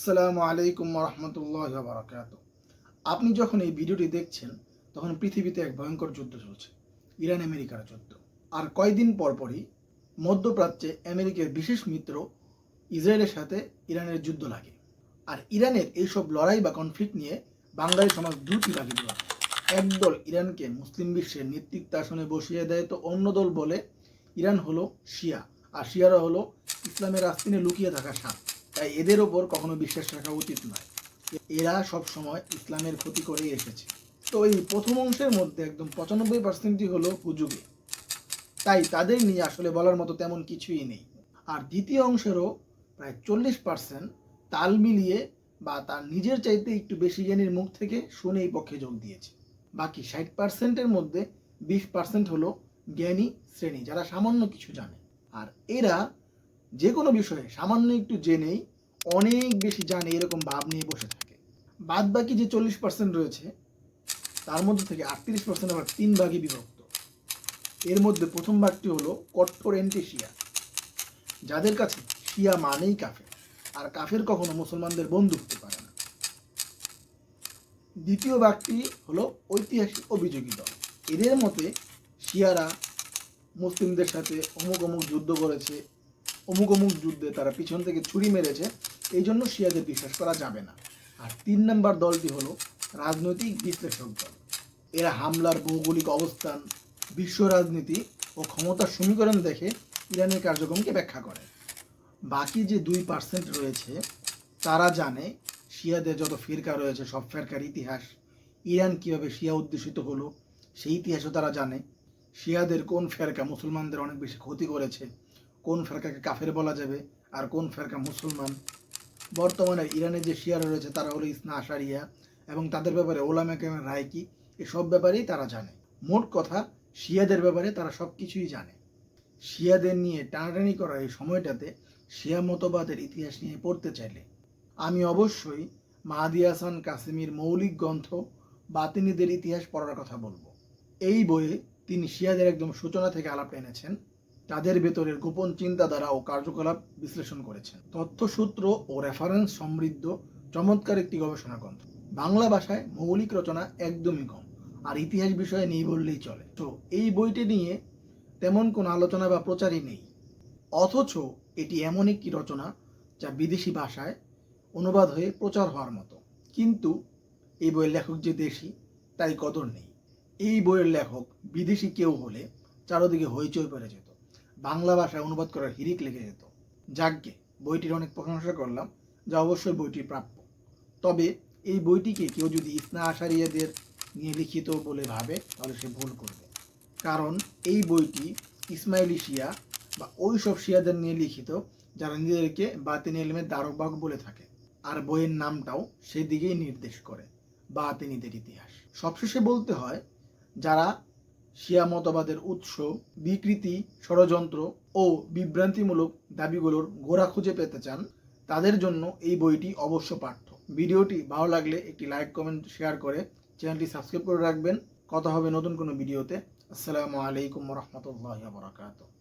আসসালামু আলাইকুম রহমতুল্লাহ বারাকাত। আপনি যখন এই ভিডিওটি দেখছেন তখন পৃথিবীতে এক ভয়ঙ্কর যুদ্ধ চলছে, ইরান আমেরিকার যুদ্ধ। আর কয়েকদিন পরপরই মধ্যপ্রাচ্যে আমেরিকার বিশেষ মিত্র ইসরায়েলের সাথে ইরানের যুদ্ধ লাগে। আর ইরানের এইসব লড়াই বা কনফ্লিক্ট নিয়ে বাঙালি সমাজ দুটি ভাগে বিভক্ত। একদল ইরানকে মুসলিম বিশ্বের নেতৃত্ব আসনে বসিয়ে দেয়, তো অন্য দল বলে ইরান হলো শিয়া আর শিয়ারা হলো ইসলামের আস্তিনে লুকিয়ে থাকা সাপ, তাই এদের ওপর কখনো বিশ্বাস রাখা উচিত নয়। এরা সব সময় ইসলামের ক্ষতি করেই এসেছে। তো এই প্রথম অংশের মধ্যে একদম 95%ই হলো হুজুগে, তাই তাদের নিয়ে আসলে বলার মতো তেমন কিছুই নেই। আর দ্বিতীয় অংশেরও প্রায় 40% তাল মিলিয়ে বা তার নিজের চাইতে একটু বেশি জ্ঞানীর মুখ থেকে শুনে এই পক্ষে যোগ দিয়েছে। বাকি 60%-এর মধ্যে 20% হলো জ্ঞানী শ্রেণী, যারা সামান্য কিছু জানে। আর এরা যে কোনো বিষয়ে সামান্য একটু জেনেই অনেক বেশি জানে এরকম ভাব নিয়ে বসে থাকে। বাদ বাকি যে 40% রয়েছে তার মধ্যে থেকে 38% আবার 3 ভাগে বিভক্ত। এর মধ্যে প্রথম ভাগটি হলো কঠোর অ্যান্টি শিয়া, যাদের কাছে শিয়া মানেই কাফের, আর কাফের কখনো মুসলমানদের বন্ধু হতে পারে না। দ্বিতীয় ভাগটি হলো ঐতিহাসিক অভিযোগী দল। এদের মতে শিয়ারা মুসলিমদের সাথে অমুক অমুক যুদ্ধ করেছে, অমুক অমুক যুদ্ধে তারা পিছন থেকে ছুরি মেরেছে, এই জন্য শিয়াদের বিশ্বাস করা যাবে না। আর 3 নম্বর দলটি হলো রাজনৈতিক বিশ্লেষক দল। এরা হামলার ভৌগোলিক অবস্থান, বিশ্ব রাজনীতি ও ক্ষমতার সমীকরণ দেখে ইরানের কার্যক্রমকে ব্যাখ্যা করে। বাকি যে 2% রয়েছে তারা জানে শিয়াদের যত ফিরকা রয়েছে সব ফেরকার ইতিহাস, ইরান কীভাবে শিয়া অধ্যুষিত হলো সেই ইতিহাসও তারা জানে। শিয়াদের কোন ফেরকা মুসলমানদের অনেক বেশি ক্ষতি করেছে, কোন ফেরকাকে কাফের বলা যাবে আর কোন ফেরকা মুসলমান। বর্তমানে ইরানে যে শিয়ারা রয়েছে তারা হলো ইসনা আশারিয়া, এবং তাদের ব্যাপারে ওলামা কেরামের রায় কি, এসব ব্যাপারেই তারা জানে। মোট কথা, শিয়াদের ব্যাপারে তারা সব কিছুই জানে। শিয়াদের নিয়ে টানাটানি করা এই সময়টাতে শিয়া মতবাদের ইতিহাস নিয়ে পড়তে চাইলে আমি অবশ্যই মাহাদি হাসান কাসেমির মৌলিক গ্রন্থ বাতিনিদের ইতিহাস পড়ার কথা বলবো। এই বইয়ে তিনি শিয়াদের একদম সূচনা থেকে আলাপ টেনেছেন, তাদের ভেতরের গোপন চিন্তাধারা ও কার্যকলাপ বিশ্লেষণ করেছেন। তথ্যসূত্র ও রেফারেন্স সমৃদ্ধ চমৎকার একটি গবেষণা গ্রন্থ। বাংলা ভাষায় মৌলিক রচনা একদমই কম, আর ইতিহাস বিষয়ে নেই বললেই চলে। তো এই বইটি নিয়ে তেমন কোনো আলোচনা বা প্রচারই নেই, অথচ এটি এমন একটি রচনা যা বিদেশি ভাষায় অনুবাদ হয়ে প্রচার হওয়ার মতো। কিন্তু এই বইয়ের লেখক যে দেশি, তাই কদর নেই। এই বইয়ের লেখক বিদেশি কেউ হলে চারদিকে হইচই পড়ে যেত, বাংলা ভাষায় অনুবাদ করার হিড়িক লেগে যেত। যাকগে, বইটির অনেক প্রশংসা করলাম, যা অবশ্যই বইটির প্রাপ্য। তবে এই বইটিকে কেউ যদি ইসনা আশারিয়াদের নিয়ে লিখিত বলে ভাবে তাহলে সে ভুল করবে, কারণ এই বইটি ইসমাইলি শিয়া বা ওই সব শিয়াদের নিয়ে লিখিত যারা নিজেদেরকে বাতিনি ইলমের দ্বারক বলে থাকে। আর বইয়ের নামটাও সেদিকেই নির্দেশ করে, বাতিনিদের ইতিহাস। সবশেষে বলতে হয়, যারা শিয়া মতবাদের উৎস, বিকৃতি, ষড়যন্ত্র ও বিভ্রান্তিমূলক দাবিগুলোর গোড়া খুঁজে পেতে চান, তাদের জন্য এই বইটি অবশ্য পাঠ্য। ভিডিওটি ভালো লাগলে একটি লাইক, কমেন্ট, শেয়ার করে চ্যানেলটি সাবস্ক্রাইব করে রাখবেন। কথা হবে নতুন কোনো ভিডিওতে। আসসালামু আলাইকুম রহমতুল্লাহ বারাকাতুহু।